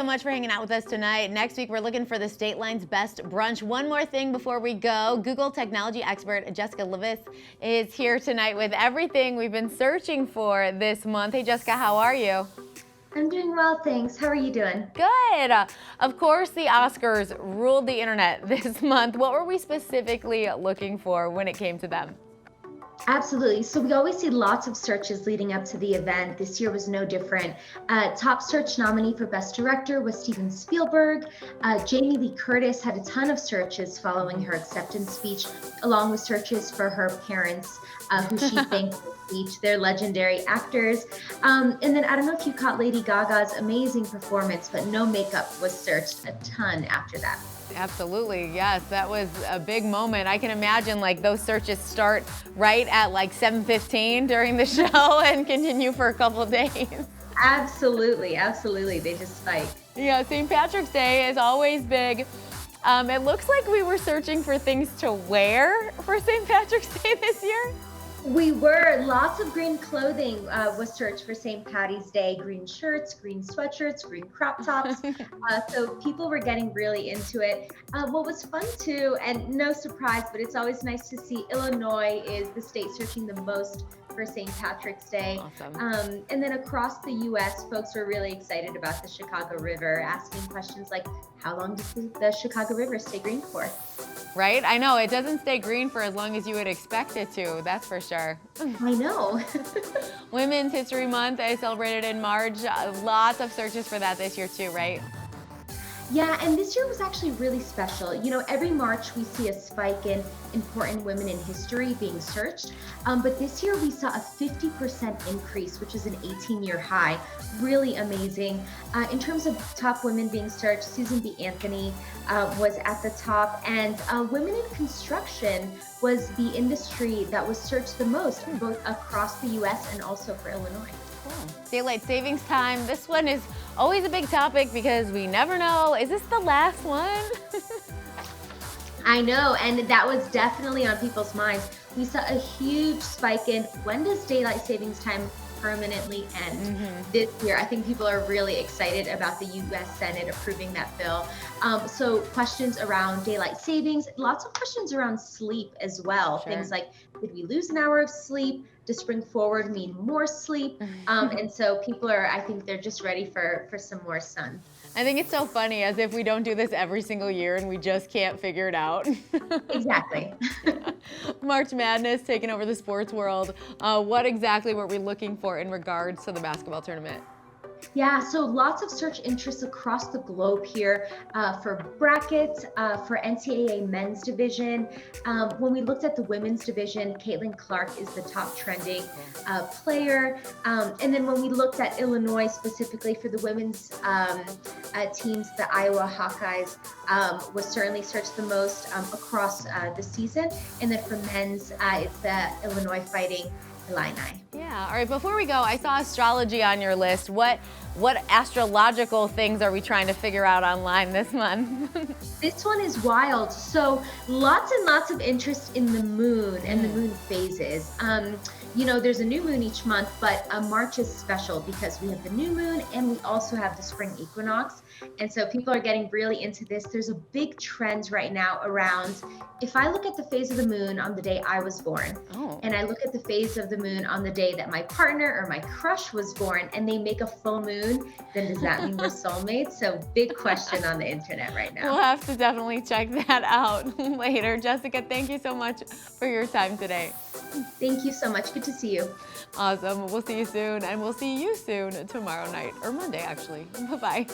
much for hanging out with us tonight. Next week, we're looking for the Stateline's best brunch. One more thing before we go. Google technology expert Jessica Levis is here tonight with everything we've been searching for this month. Hey, Jessica, how are you? I'm doing well, thanks. How are you doing? Good. Of course, the Oscars ruled the internet this month. What were we specifically looking for when it came to them? Absolutely. So we always see lots of searches leading up to the event. This year was no different. Top search nominee for Best Director was Steven Spielberg. Jamie Lee Curtis had a ton of searches following her acceptance speech, along with searches for her parents, who she thanked for the speech. They're legendary actors. And then I don't know if you caught Lady Gaga's amazing performance, but no makeup was searched a ton after that. Absolutely, yes, that was a big moment. I can imagine like those searches start right at like 7:15 during the show and continue for a couple of days. Absolutely, absolutely. They just spike. Yeah, St. Patrick's Day is always big. It looks like we were searching for things to wear for St. Patrick's Day this year. We were. Lots of green clothing was searched for St. Patty's Day. Green shirts, green sweatshirts, green crop tops. So people were getting really into it. What was fun too, and no surprise, but it's always nice to see Illinois is the state searching the most for St. Patrick's Day. Awesome. And then across the U.S., folks were really excited about the Chicago River, asking questions like, how long does the Chicago River stay green for? Right? I know, it doesn't stay green for as long as you would expect it to, that's for sure. I know. Women's History Month is celebrated in March. Lots of searches for that this year too, right? Yeah, and this year was actually really special. You know, every March we see a spike in important women in history being searched, but this year we saw a 50% increase, which is an 18-year high. Really amazing. In terms of top women being searched, Susan B. Anthony was at the top, and women in construction was the industry that was searched the most, both across the U.S. and also for Illinois. Cool. Daylight savings time. This one is always a big topic because we never know. Is this the last one? I know, and that was definitely on people's minds. We saw a huge spike in when does daylight savings time permanently end this year. I think people are really excited about the U.S. Senate approving that bill. So questions around daylight savings, lots of questions around sleep as well. Sure. Things like, did we lose an hour of sleep? Does spring forward mean more sleep? And so people are, I think they're just ready for some more sun. I think it's so funny, as if we don't do this every single year and we just can't figure it out. Exactly. March Madness taking over the sports world. What exactly were we looking for in regards to the basketball tournament? Yeah, so lots of search interests across the globe here for brackets, for NCAA men's division. When we looked at the women's division, Caitlin Clark is the top trending player. And then when we looked at Illinois specifically for the women's teams, the Iowa Hawkeyes was certainly searched the most across the season. And then for men's, it's the Illinois Fighting Illini. Yeah. All right. Before we go, I saw astrology on your list. What astrological things are we trying to figure out online this month? This one is wild. So lots and lots of interest in the moon and the moon phases. You know, there's a new moon each month, but March is special because we have the new moon and we also have the spring equinox. And so people are getting really into this. There's a big trend right now around, if I look at the phase of the moon on the day I was born, and I look at the phase of the moon on the day that my partner or my crush was born, and they make a full moon, then does that mean we're soulmates? So big question on the internet right now. We'll have to definitely check that out later. Jessica, thank you so much for your time today. Thank you so much. Good to see you. Awesome. We'll see you soon, and we'll see you soon tomorrow night, or Monday, actually. Bye-bye.